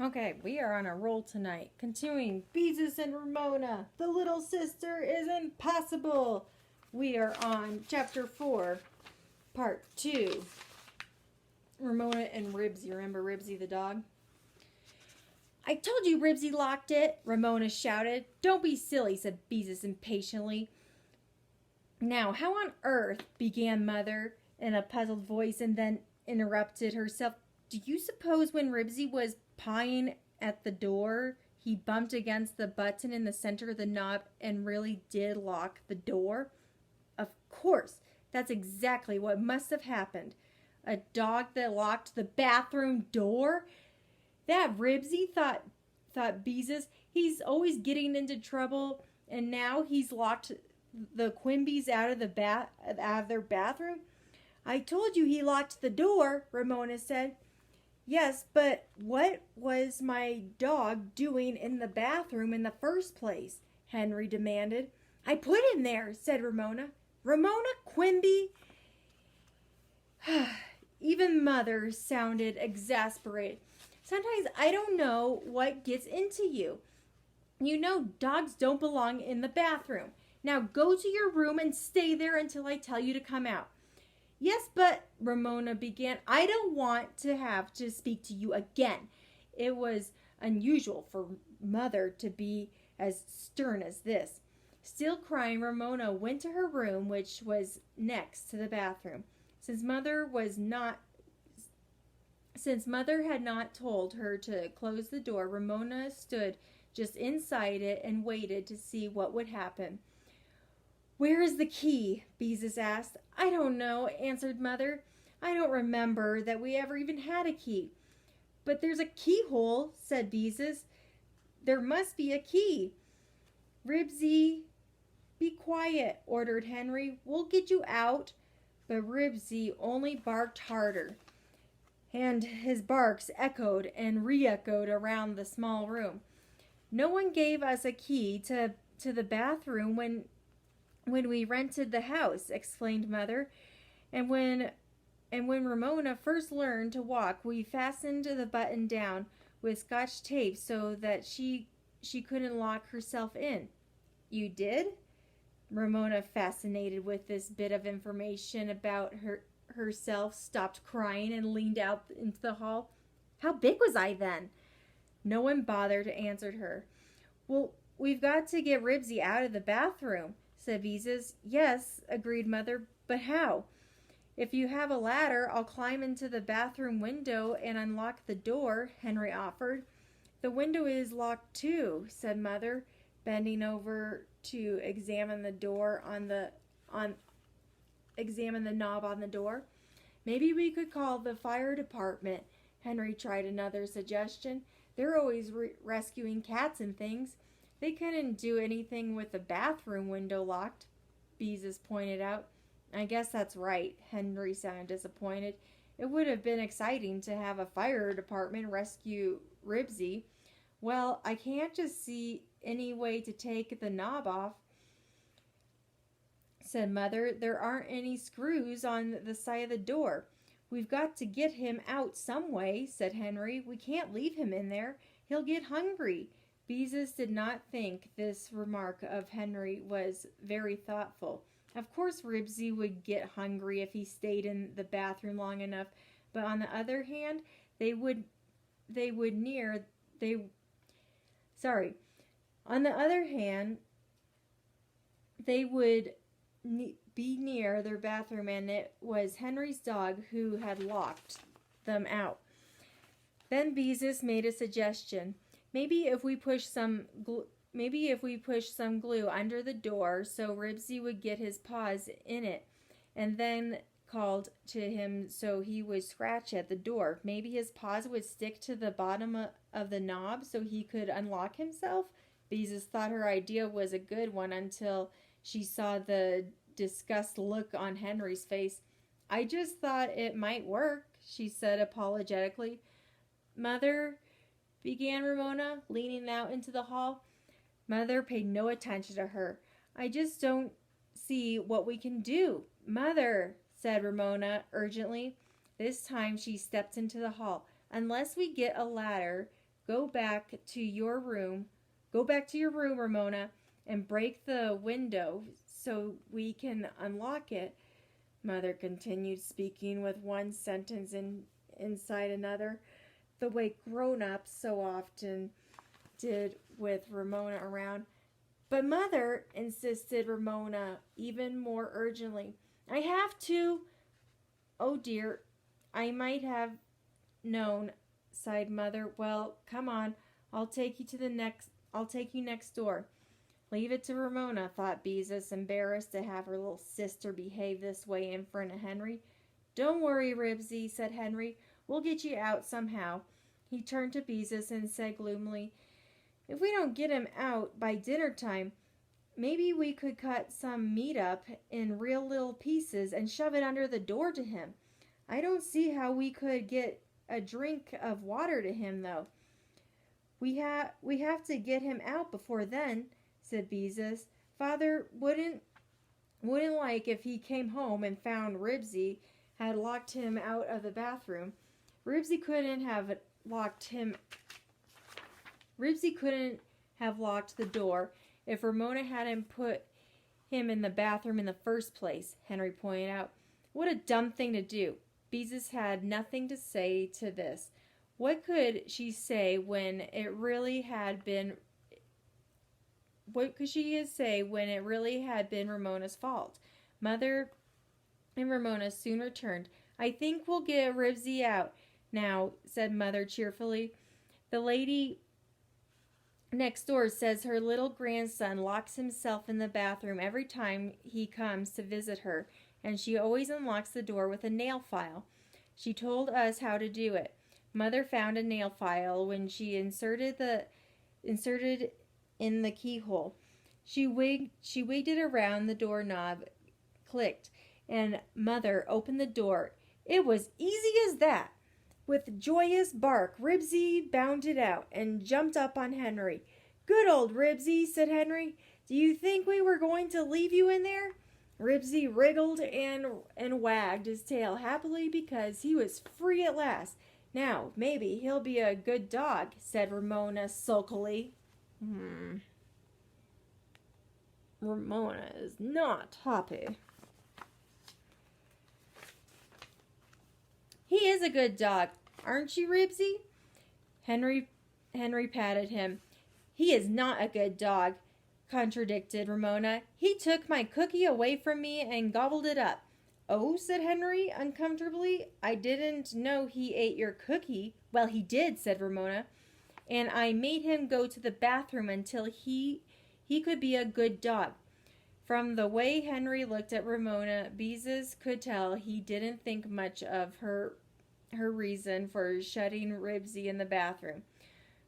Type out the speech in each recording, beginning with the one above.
Okay, we are on a roll tonight. Continuing Beezus and Ramona. The little sister is impossible. We are on chapter 4, part 2. Ramona and Ribsy. Remember Ribsy the dog? I told you Ribsy locked it, Ramona shouted. Don't be silly, said Beezus impatiently. Now, how on earth, began Mother in a puzzled voice and then interrupted herself. Do you suppose when Ribsy was pawing at the door, he bumped against the button in the center of the knob and really did lock the door? Of course, that's exactly what must have happened. A dog that locked the bathroom door? That Ribsy, thought Beezus. He's always getting into trouble, and now he's locked the Quimbies out of their bathroom. I told you he locked the door, Ramona said. Yes, but what was my dog doing in the bathroom in the first place? Henry demanded. I put him there, said Ramona. Ramona Quimby? Even Mother sounded exasperated. Sometimes I don't know what gets into you. You know dogs don't belong in the bathroom. Now go to your room and stay there until I tell you to come out. Yes, but, Ramona began, I don't want to have to speak to you again. It was unusual for Mother to be as stern as this. Still crying, Ramona went to her room, which was next to the bathroom. Since Mother had not told her to close the door, Ramona stood just inside it and waited to see what would happen. Where is the key? Beezus asked. I don't know, answered Mother. I don't remember that we ever even had a key. But there's a keyhole, said Beezus. There must be a key. Ribsy, be quiet, ordered Henry. We'll get you out. But Ribsy only barked harder, and his barks echoed and re-echoed around the small room. No one gave us a key to the bathroom when we rented the house, explained Mother. And when Ramona first learned to walk, we fastened the button down with Scotch tape so that she couldn't lock herself in. You did? Ramona, fascinated with this bit of information about herself, stopped crying and leaned out into the hall. How big was I then? No one bothered to answer her. Well, we've got to get Ribsy out of the bathroom, said Beezus. Yes, agreed Mother, but how? If you have a ladder, I'll climb into the bathroom window and unlock the door, Henry offered. The window is locked too, said Mother, bending over to examine the knob on the door. Maybe we could call the fire department. Henry tried another suggestion. They're always rescuing cats and things. They couldn't do anything with the bathroom window locked, Beezus pointed out. I guess that's right, Henry sounded disappointed. It would have been exciting to have a fire department rescue Ribsy. Well, I can't just see any way to take the knob off, said Mother. There aren't any screws on the side of the door. We've got to get him out some way, said Henry. We can't leave him in there. He'll get hungry. Beezus did not think this remark of Henry was very thoughtful. Of course Ribsy would get hungry if he stayed in the bathroom long enough, but on the other hand, they would be near their bathroom, and it was Henry's dog who had locked them out. Then Beezus made a suggestion. Maybe if we push some glue under the door so Ribsy would get his paws in it, and then called to him so he would scratch at the door. Maybe his paws would stick to the bottom of the knob so he could unlock himself. Beezus thought her idea was a good one until she saw the disgust look on Henry's face. I just thought it might work, she said apologetically. Mother, began Ramona, leaning out into the hall. Mother paid no attention to her. I just don't see what we can do. Mother, said Ramona urgently. This time she stepped into the hall. Unless we get a ladder Go back to your room. Go back to your room, Ramona, and break the window so we can unlock it. Mother continued, speaking with one sentence inside another, the way grown-ups so often did with Ramona around. But Mother, insisted Ramona even more urgently, I have to. Oh dear, I might have known, sighed Mother. Well, come on, I'll take you next door. Leave it to Ramona, thought Beezus, embarrassed to have her little sister behave this way in front of Henry. Don't worry, Ribsy, said Henry. We'll get you out somehow. He turned to Beezus and said gloomily, if we don't get him out by dinner time, maybe we could cut some meat up in real little pieces and shove it under the door to him. I don't see how we could get a drink of water to him, though. We have to get him out before then, said Beezus. Father wouldn't like if he came home and found Ribsy had locked him out of the bathroom. Ribsy couldn't have locked the door if Ramona hadn't put him in the bathroom in the first place, Henry pointed out. What a dumb thing to do. Beezus had nothing to say to this. What could she say when it really had been Ramona's fault? Mother and Ramona soon returned. I think we'll get Ribsy out now, said Mother cheerfully. The lady next door says her little grandson locks himself in the bathroom every time he comes to visit her, and she always unlocks the door with a nail file. She told us how to do it. Mother found a nail file when she inserted in the keyhole. She wigged it around the doorknob, clicked, and Mother opened the door. It was easy as that. With joyous bark, Ribsy bounded out and jumped up on Henry. Good old Ribsy, said Henry. Do you think we were going to leave you in there? Ribsy wriggled and wagged his tail happily because he was free at last. Now, maybe he'll be a good dog, said Ramona sulkily. Ramona is not happy. He is a good dog, aren't you, Ribsy? Henry patted him. He is not a good dog, contradicted Ramona. He took my cookie away from me and gobbled it up. Oh, said Henry uncomfortably. I didn't know he ate your cookie. Well, he did, said Ramona. And I made him go to the bathroom until he could be a good dog. From the way Henry looked at Ramona, Beezus could tell he didn't think much of her reason for shutting Ribsy in the bathroom.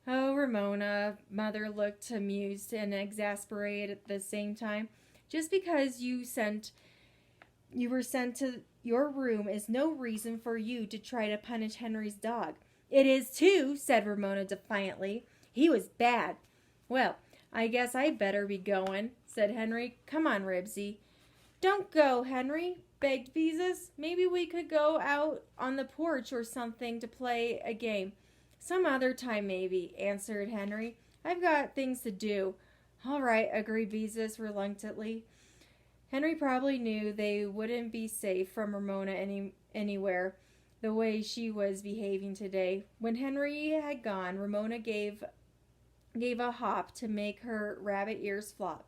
Oh, Ramona, Mother looked amused and exasperated at the same time. Just because you were sent to your room is no reason for you to try to punish Henry's dog. It is too, said Ramona defiantly. He was bad. Well, I guess I better be going, said Henry. Come on, Ribsy. Don't go, Henry, begged Beezus. Maybe we could go out on the porch or something to play a game. Some other time, maybe, answered Henry. I've got things to do. All right, agreed Beezus reluctantly. Henry probably knew they wouldn't be safe from Ramona anywhere, the way she was behaving today. When Henry had gone, Ramona gave a hop to make her rabbit ears flop.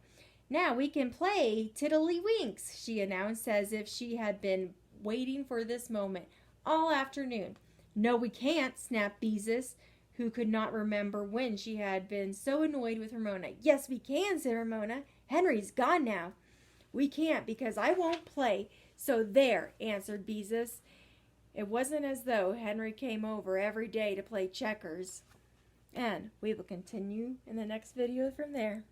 Now we can play tiddlywinks, she announced as if she had been waiting for this moment all afternoon. No, we can't, snapped Beezus, who could not remember when she had been so annoyed with Ramona. Yes, we can, said Ramona. Henry's gone now. We can't because I won't play. So there, answered Beezus. It wasn't as though Henry came over every day to play checkers. And we will continue in the next video from there.